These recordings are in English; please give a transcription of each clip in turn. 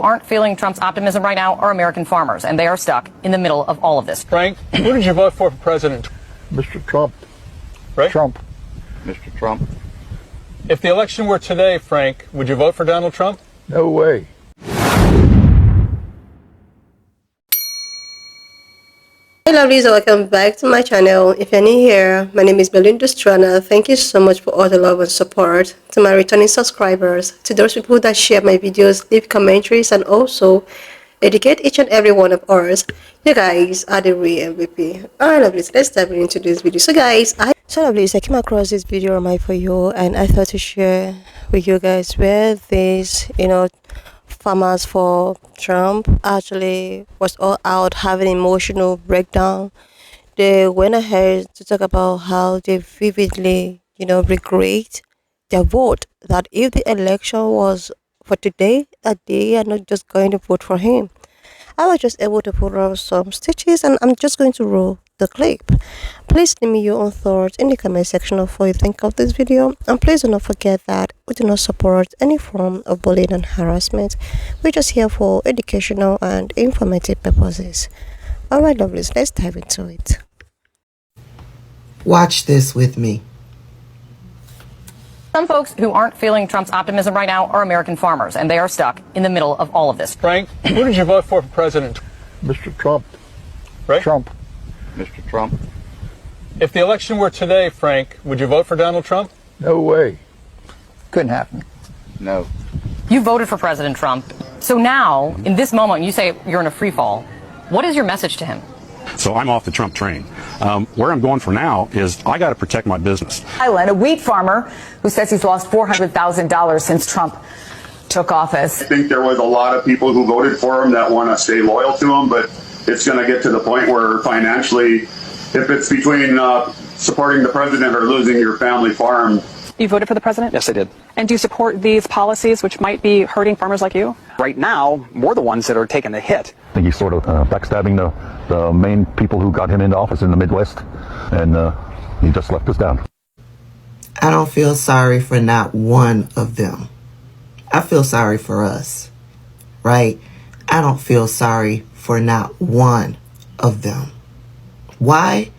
Aren't feeling Trump's optimism right now are American farmers, and they are stuck in the middle of all of this. Frank, who did you vote for president? Mr. Trump. Right? Trump. Mr. Trump. If the election were today, Frank, would you vote for Donald Trump? No way. Hey lovelies, welcome back to my channel. If you're new here, my name is Belinda Strana. Thank you so much for all the love and support. To my returning subscribers, to those people that share my videos, leave commentaries, and also educate each and every one of ours, you guys are the real MVP. Alright lovelies, let's dive into this video. So lovelies, I came across this video on my For You, and I thought to share with you guys where this, farmers for Trump actually was all out having emotional breakdown. They went ahead to talk about how they vividly, regret their vote, that if the election was for today, that they are not just going to vote for him. I was just able to put on some stitches, and I'm just going to roll the clip. Please leave me your own thoughts in the comment section of what you think of this video, and please do not forget that we do not support any form of bullying and harassment. We're just here for educational and informative purposes. Alright lovelies, let's dive into it. Watch this with me. Some folks who aren't feeling Trump's optimism right now are American farmers, and they are stuck in the middle of all of this. Frank, who did you vote for president? Mr. Trump. Right? Trump. Mr. Trump. If the election were today, Frank, would you vote for Donald Trump? No way. Couldn't happen. No. You voted for President Trump. So now, in this moment, you say you're in a free fall. What is your message to him? So I'm off the Trump train. Where I'm going for now is I got to protect my business. Island, a wheat farmer who says he's lost $400,000 since Trump took office. I think there was a lot of people who voted for him that want to stay loyal to him, but it's going to get to the point where financially, if it's between supporting the president or losing your family farm. You voted for the president? Yes, I did. And do you support these policies which might be hurting farmers like you? Right now, we're the ones that are taking the hit. I think he's sort of backstabbing the main people who got him into office in the Midwest, and he just left us down. I don't feel sorry for not one of them. I feel sorry for us, right? I don't feel sorry for not one of them. Why?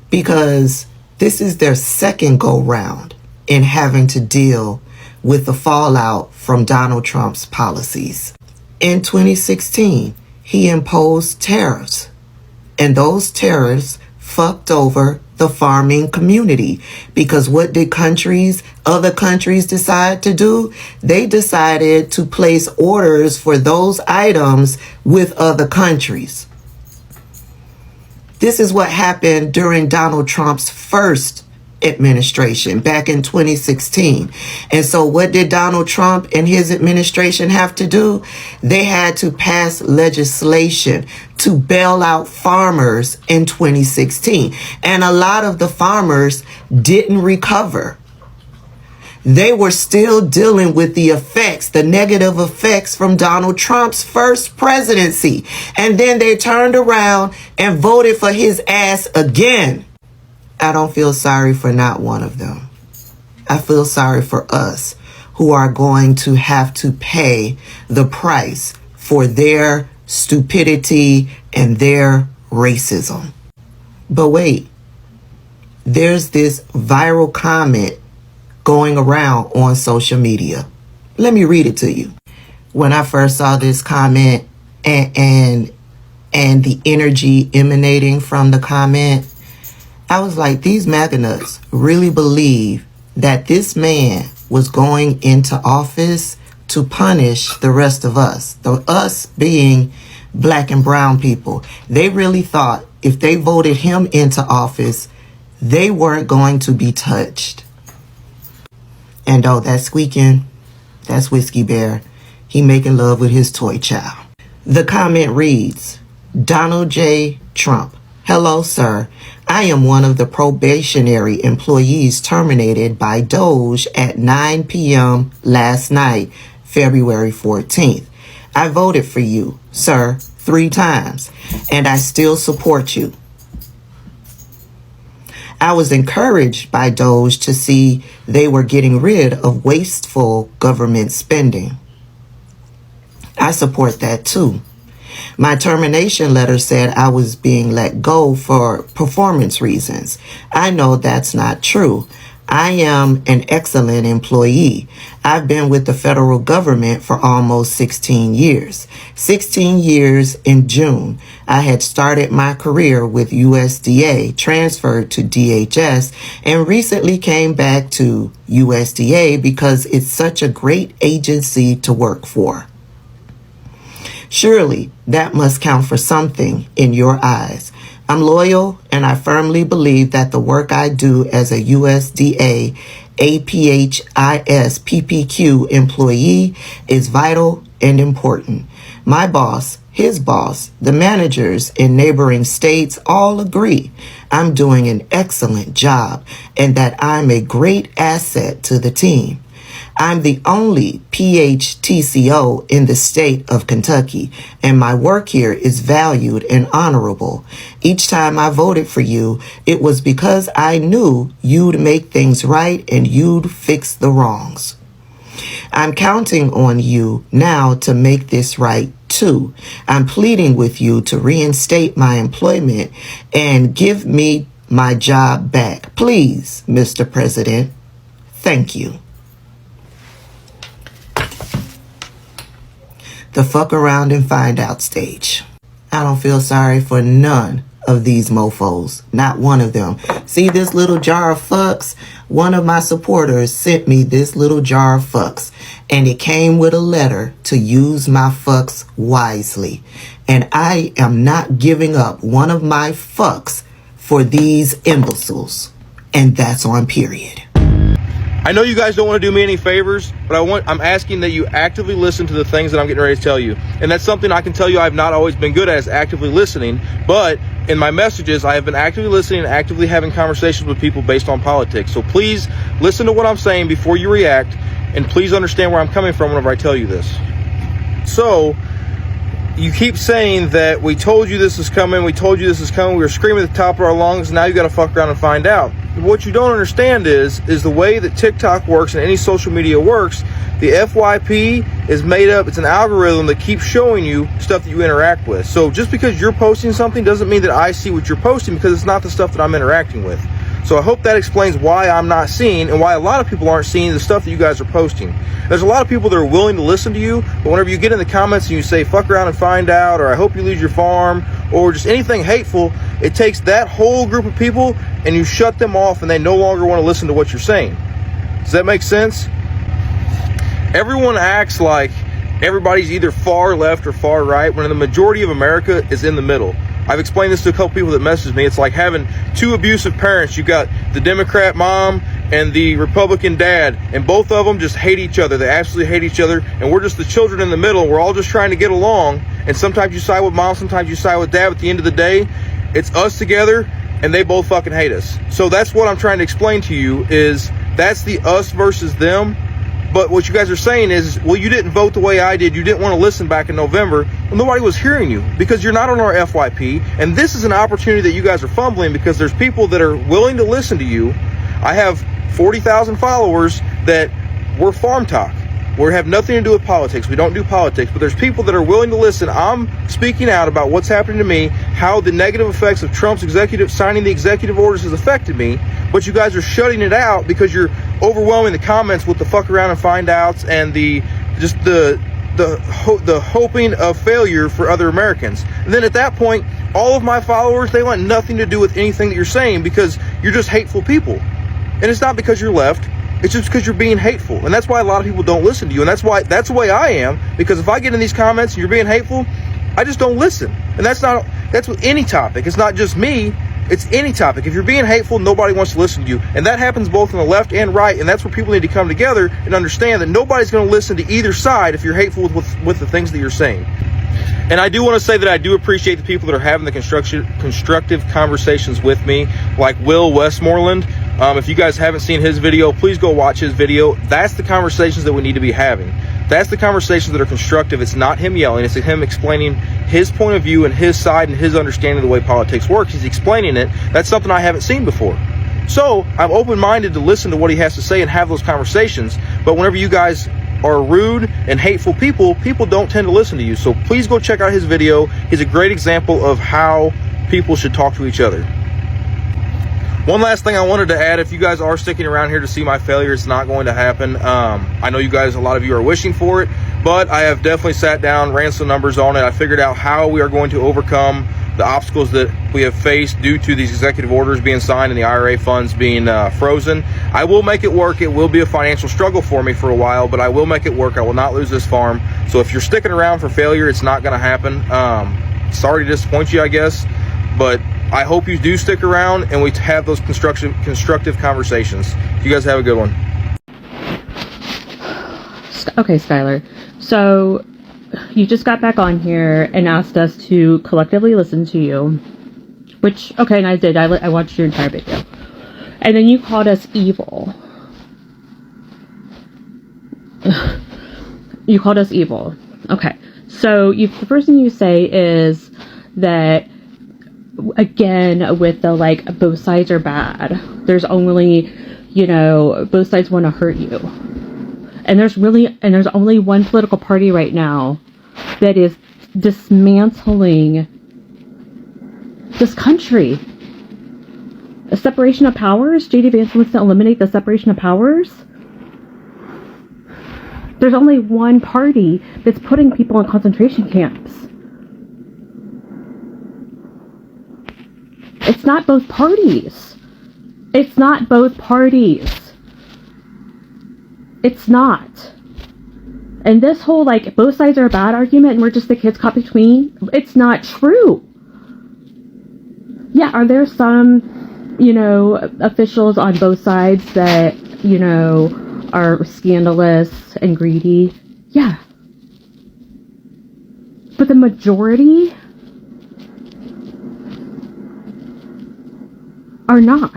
Because this is their second go round in having to deal with the fallout from Donald Trump's policies. In 2016, he imposed tariffs, and those tariffs fucked over the farming community, because what did other countries decide to do? They decided to place orders for those items with other countries. This is what happened during Donald Trump's first administration back in 2016. And so what did Donald Trump and his administration have to do? They had to pass legislation to bail out farmers in 2016. And a lot of the farmers didn't recover. They were still dealing with the effects, the negative effects from Donald Trump's first presidency. And then they turned around and voted for his ass again. I don't feel sorry for not one of them. I feel sorry for us who are going to have to pay the price for their stupidity and their racism. But wait, there's this viral comment going around on social media. Let me read it to you. When I first saw this comment and the energy emanating from the comment, I was like, these MAGA nuts really believe that this man was going into office to punish the rest of us, us being black and brown people. They really thought if they voted him into office, they weren't going to be touched. And oh, that's squeaking, that's Whiskey Bear. He making love with his toy child. The comment reads, Donald J. Trump. Hello, sir. I am one of the probationary employees terminated by DOJ at 9 p.m. last night, February 14th. I voted for you, sir, 3 times, and I still support you. I was encouraged by DOJ to see they were getting rid of wasteful government spending. I support that too. My termination letter said I was being let go for performance reasons. I know that's not true. I am an excellent employee. I've been with the federal government for almost 16 years. 16 years in June. I had started my career with USDA, transferred to DHS, and recently came back to USDA because it's such a great agency to work for. Surely that must count for something in your eyes. I'm loyal, and I firmly believe that the work I do as a USDA APHIS PPQ employee is vital and important. My boss, his boss, the managers in neighboring states all agree I'm doing an excellent job and that I'm a great asset to the team. I'm the only PHTCO in the state of Kentucky, and my work here is valued and honorable. Each time I voted for you, it was because I knew you'd make things right and you'd fix the wrongs. I'm counting on you now to make this right too. I'm pleading with you to reinstate my employment and give me my job back. Please, Mr. President. Thank you. The fuck around and find out stage. I don't feel sorry for none of these mofos. Not one of them. See this little jar of fucks? One of my supporters sent me this little jar of fucks, and it came with a letter to use my fucks wisely. And I am not giving up one of my fucks for these imbeciles. And that's on period. I know you guys don't want to do me any favors, but I'm asking that you actively listen to the things that I'm getting ready to tell you. And that's something I can tell you I've not always been good at, is actively listening. But in my messages, I have been actively listening and actively having conversations with people based on politics. So please listen to what I'm saying before you react, and please understand where I'm coming from whenever I tell you this. So you keep saying that we told you this is coming, we told you this is coming, we were screaming at the top of our lungs, now you got to fuck around and find out. What you don't understand is the way that TikTok works and any social media works. The FYP is made up, it's an algorithm that keeps showing you stuff that you interact with. So just because you're posting something doesn't mean that I see what you're posting, because it's not the stuff that I'm interacting with. So I hope that explains why I'm not seeing, and why a lot of people aren't seeing the stuff that you guys are posting. There's a lot of people that are willing to listen to you, but whenever you get in the comments and you say fuck around and find out, or I hope you lose your farm, or just anything hateful, it takes that whole group of people and you shut them off, and they no longer want to listen to what you're saying. Does that make sense? Everyone acts like everybody's either far left or far right, when the majority of America is in the middle. I've explained this to a couple people that messaged me. It's like having two abusive parents. You got the Democrat mom and the Republican dad, and both of them just hate each other. They absolutely hate each other, and we're just the children in the middle. We're all just trying to get along, and sometimes you side with mom, sometimes you side with dad. At the end of the day, it's us together, and they both fucking hate us. So that's what I'm trying to explain to you, is that's the us versus them. But what you guys are saying is, well, you didn't vote the way I did. You didn't want to listen back in November. Well, nobody was hearing you because you're not on our FYP. And this is an opportunity that you guys are fumbling, because there's people that are willing to listen to you. I have 40,000 followers that we're farm talk. We have nothing to do with politics. We don't do politics, but there's people that are willing to listen. I'm speaking out about what's happening to me, how the negative effects of Trump's signing the executive orders has affected me, but you guys are shutting it out because you're overwhelming the comments with the fuck around and find outs and the hoping of failure for other Americans. And then at that point, all of my followers, they want nothing to do with anything that you're saying, because you're just hateful people. And it's not because you're left. It's just because you're being hateful. And that's why a lot of people don't listen to you. And that's the way I am. Because if I get in these comments and you're being hateful, I just don't listen. And that's with any topic. It's not just me. It's any topic. If you're being hateful, nobody wants to listen to you. And that happens both on the left and right. And that's where people need to come together and understand that nobody's going to listen to either side if you're hateful with the things that you're saying. And I do want to say that I do appreciate the people that are having the constructive conversations with me, like Will Westmoreland. If you guys haven't seen his video, please go watch his video. That's the conversations that we need to be having. That's the conversations that are constructive. It's not him yelling. It's him explaining his point of view and his side and his understanding of the way politics works. He's explaining it. That's something I haven't seen before. So I'm open-minded to listen to what he has to say and have those conversations. But whenever you guys are rude and hateful people, people don't tend to listen to you. So please go check out his video. He's a great example of how people should talk to each other. One last thing I wanted to add, if you guys are sticking around here to see my failure, it's not going to happen. I know you guys, a lot of you are wishing for it, but I have definitely sat down, ran some numbers on it. I figured out how we are going to overcome the obstacles that we have faced due to these executive orders being signed and the IRA funds being frozen. I will make it work. It will be a financial struggle for me for a while, but I will make it work. I will not lose this farm. So if you're sticking around for failure, it's not going to happen. Sorry to disappoint you, I guess, but I hope you do stick around and we have those constructive conversations. You guys have a good one. Okay, Skylar. So you just got back on here and asked us to collectively listen to you, which, okay, and I did. I watched your entire video. And then you called us evil. You called us evil. Okay. So the first thing you say is that, again, with the, like, both sides are bad. There's only, both sides want to hurt you. And there's only one political party right now that is dismantling this country. A separation of powers? J.D. Vance wants to eliminate the separation of powers? There's only one party that's putting people in concentration camps. It's not both parties. It's not both parties. It's not. And this whole, like, both sides are bad argument and we're just the kids caught between, it's not true. Yeah, are there some, officials on both sides that, are scandalous and greedy? Yeah. But the majority are not.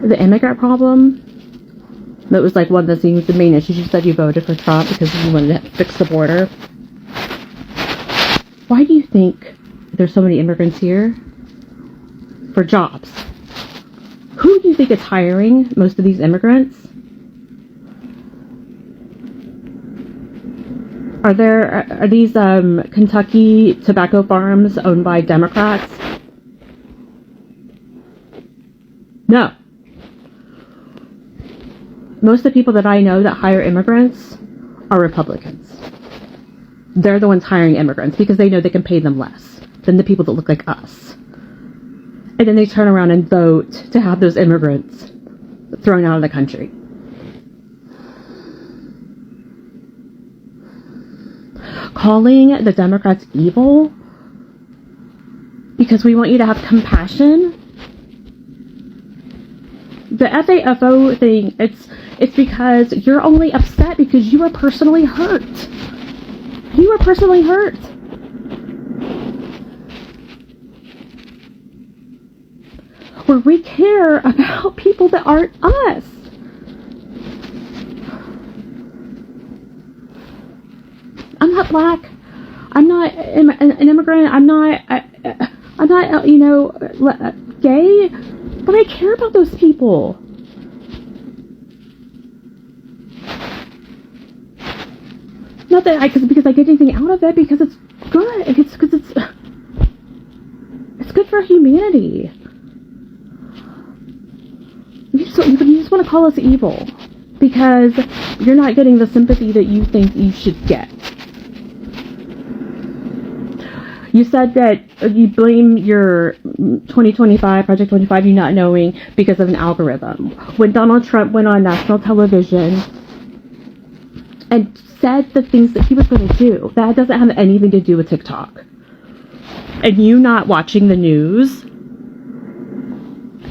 The immigrant problem, that was like one of the main issues. You said you voted for Trump because you wanted to fix the border. Why do you think there's so many immigrants here? For jobs. Who do you think is hiring most of these immigrants? Are these Kentucky tobacco farms owned by Democrats? No. Most of the people that I know that hire immigrants are Republicans. They're the ones hiring immigrants because they know they can pay them less than the people that look like us. And then they turn around and vote to have those immigrants thrown out of the country. Calling the Democrats evil because we want you to have compassion. The FAFO thing, it's because you're only upset because you were personally hurt. You were personally hurt. Where we care about people that aren't us. I'm not black. I'm not an immigrant. I'm not, gay. But I care about those people. Not that because I get anything out of it, because it's good. It's because it's good for humanity. You just want to call us evil because you're not getting the sympathy that you think you should get. You said that you blame your 2025, Project 25, you not knowing because of an algorithm. When Donald Trump went on national television and said the things that he was going to do, that doesn't have anything to do with TikTok. And you not watching the news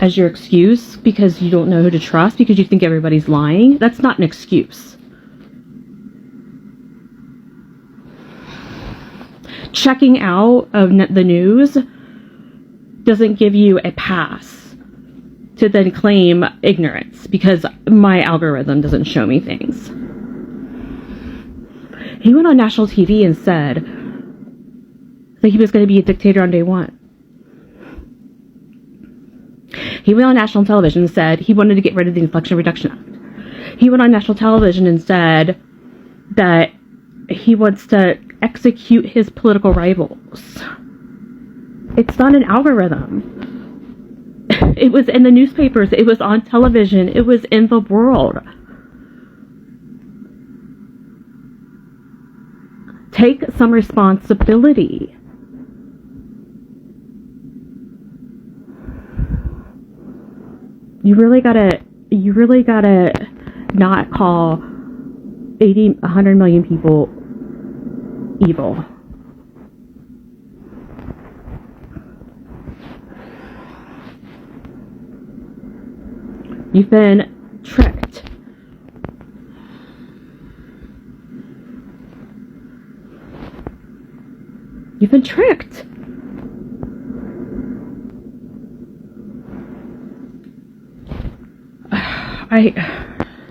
as your excuse because you don't know who to trust, because you think everybody's lying, that's not an excuse. Checking out of the news doesn't give you a pass to then claim ignorance because my algorithm doesn't show me things. He went on national TV and said that he was going to be a dictator on day one. He went on national television and said he wanted to get rid of the Inflation Reduction Act. He went on national television and said that he wants to execute his political rivals. It's not an algorithm. It was in the newspapers. It was on television. It was in the world. Take some responsibility. You really gotta not call 100 million people evil. You've been tricked. You've been tricked.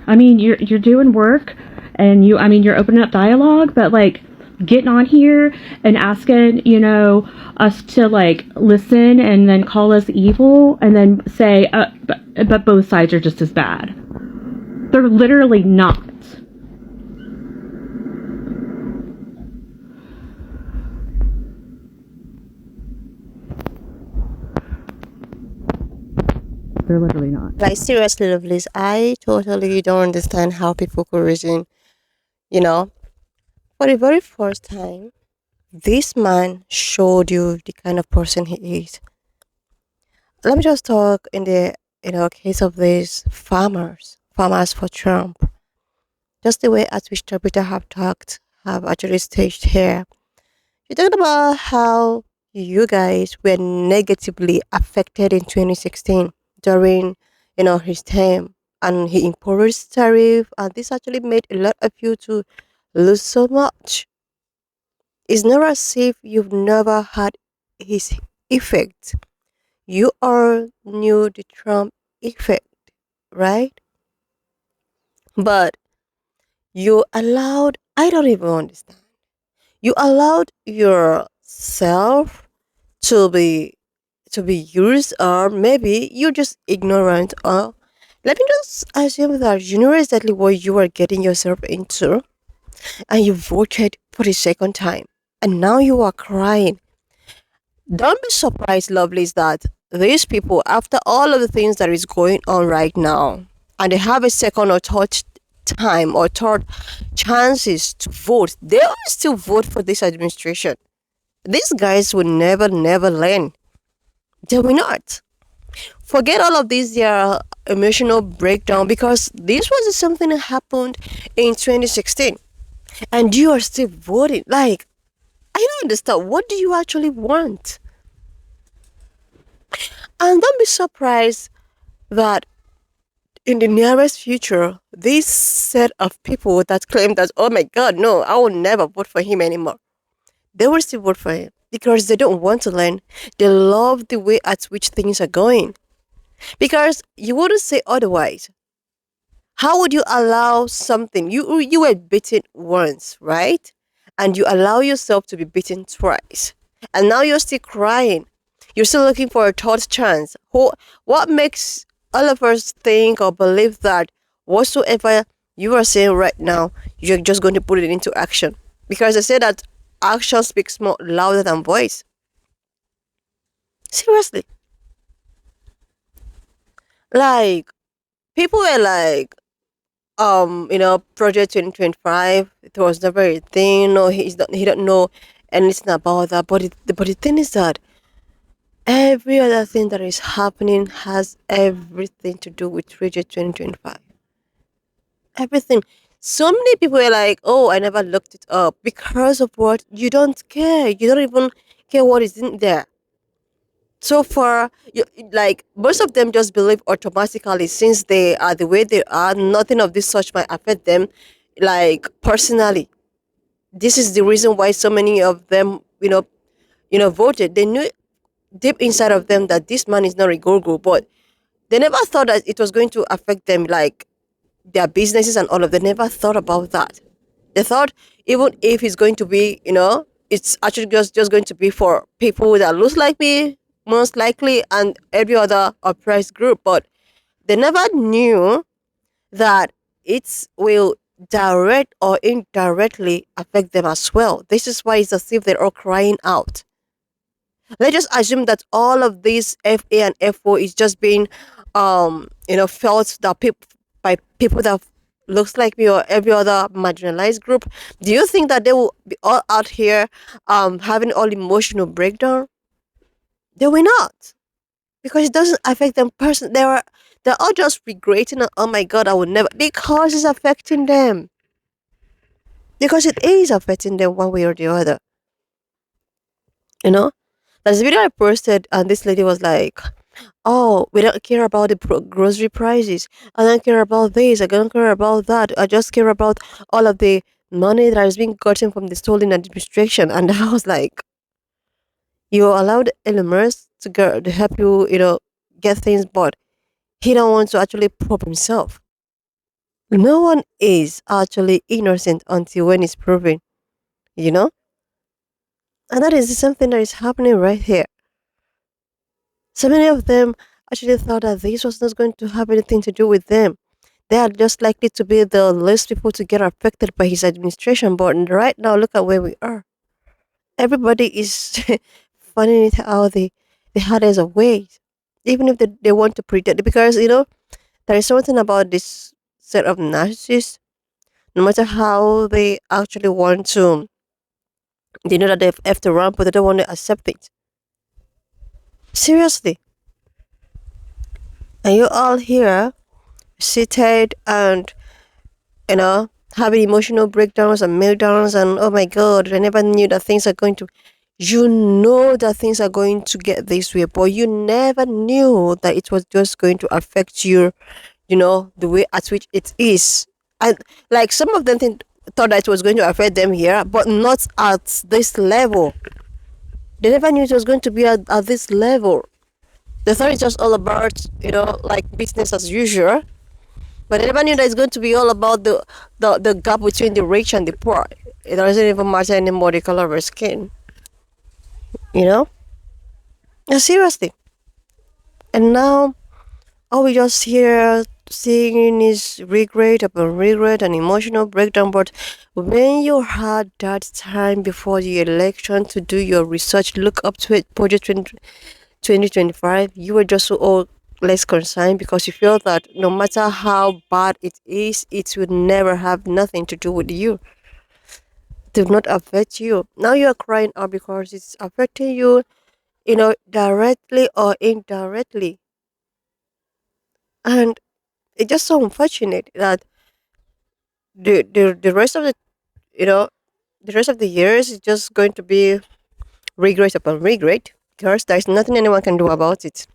I mean, you're doing work, and you're opening up dialogue, but like getting on here and asking, us to like listen and then call us evil and then say, but both sides are just as bad. They're literally not. They're literally not. Like, seriously, lovelies, I totally don't understand how people could reason, for the very first time, this man showed you the kind of person he is. Let me just talk in the, case of these farmers for Trump. Just the way at which Tabitha have actually staged here. You talked about how you guys were negatively affected in 2016 during, his term, and he imposed tariff, and this actually made a lot of you to lose so much. It's not as if you've never had his effect. You all knew the Trump effect, right? But you allowed, I don't even understand. You allowed yourself to be used, or maybe you're just ignorant, or let me just assume that you know exactly what you are getting yourself into, and you voted for the second time, and now you are crying. Don't be surprised, lovelies, that these people, after all of the things that is going on right now, and they have a second or third time or third chances to vote, they will still vote for this administration. These guys will never learn. They will not. Forget all of this, their emotional breakdown, because this was something that happened in 2016. And you are still voting. Like, I don't understand. What do you actually want? And don't be surprised that in the nearest future, this set of people that claim that, oh my God, no, I will never vote for him anymore, they will still vote for him because they don't want to learn. They love the way at which things are going. Because you wouldn't say otherwise. How would you allow something? You were beaten once, right? And you allow yourself to be beaten twice. And now you're still crying. You're still looking for a third chance. What makes all of us think or believe that whatsoever you are saying right now, you're just going to put it into action? Because they say that action speaks more louder than voice. Seriously. Like, people were like, Project 2025, it was never a thing. No, he don't know anything about that. But the thing is that every other thing that is happening has everything to do with Project 2025. Everything. So many people are like, oh, I never looked it up. Because of what? You don't care. You don't even care what is in there. So far, most of them just believe automatically, since they are the way they are, nothing of this such might affect them, personally. This is the reason why so many of them, voted. They knew deep inside of them that this man is not a go-go, but they never thought that it was going to affect them, their businesses and all of them. They never thought about that. They thought even if it's going to be, it's actually just going to be for people that look like me, most likely, and every other oppressed group, but they never knew that it will direct or indirectly affect them as well. This is why it's as if they're all crying out. Let's just assume that all of this FA and FO is just being felt that by people that looks like me or every other marginalized group. Do you think that they will be all out here having all emotional breakdown? They will not, because it doesn't affect them personally. They're all just regretting, oh my god, I would never, because it's affecting them. Because it is affecting them one way or the other. You know? There's a video I posted, and this lady was like, oh, we don't care about the grocery prices. I don't care about this. I don't care about that. I just care about all of the money that is being gotten from the stolen administration. And I was like, you allowed Elon Musk to help you, get things, but he don't want to actually prove himself. No one is actually innocent until when it's proven, And that is something that is happening right here. So many of them actually thought that this was not going to have anything to do with them. They are just likely to be the least people to get affected by his administration. But right now, look at where we are. Everybody is finding it out the hardest of ways, even if they want to pretend. Because, there is something about this set of narcissists, no matter how they actually want to, they know that they have to run, but they don't want to accept it. Seriously. And you all here, seated and, having emotional breakdowns and meltdowns and, oh my God, I never knew that things are going to, that things are going to get this way, but you never knew that it was just going to affect you, the way at which it is. And like some of them thought that it was going to affect them here, but not at this level. They never knew it was going to be at this level. They thought it's just all about, like business as usual. But they never knew that it's going to be all about the gap between the rich and the poor. It doesn't even matter anymore the color of our skin. Yeah, seriously. And now, all we just hear seeing is regret upon regret and emotional breakdown. But when you had that time before the election to do your research, look up to it, Project 2025, you were just so less concerned, because you feel that no matter how bad it is, it would never have nothing to do with you. It did not affect you. Now you are crying out because it's affecting you, directly or indirectly. And it's just so unfortunate that the rest of the rest of the years is just going to be regret upon regret, because there's nothing anyone can do about it.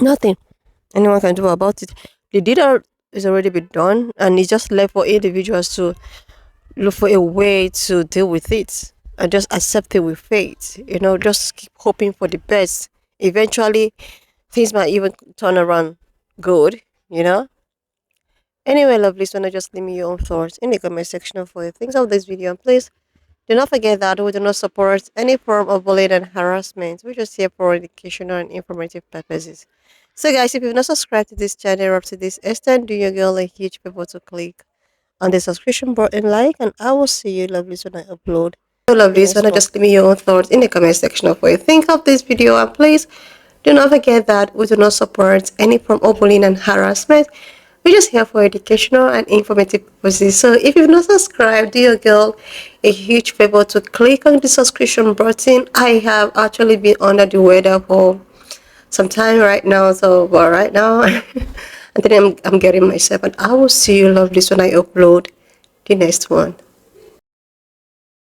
Nothing anyone can do about it. The deed is already been done, and it's just left for individuals to look for a way to deal with it and just accept it with faith. Just keep hoping for the best. Eventually, things might even turn around good. Anyway, lovelies, wanna just leave me your own thoughts in the comment section for your things of this video. And please do not forget that we do not support any form of bullying and harassment. We're just here for educational and informative purposes. So guys, if you've not subscribed to this channel up to this extent, do your girl a huge favor to click on the subscription button, like, and I will see you lovelies when I upload. So lovelies, wanna just leave me your own thoughts in the comment section of what you think of this video. And please do not forget that we do not support any form of bullying and harassment. We're just here for educational and informative purposes. So if you've not subscribed, do your girl a huge favor to click on the subscription button. I have actually been under the weather for some time right now. So, but right now, and then I'm getting myself. And I will see you lovelies when I upload the next one.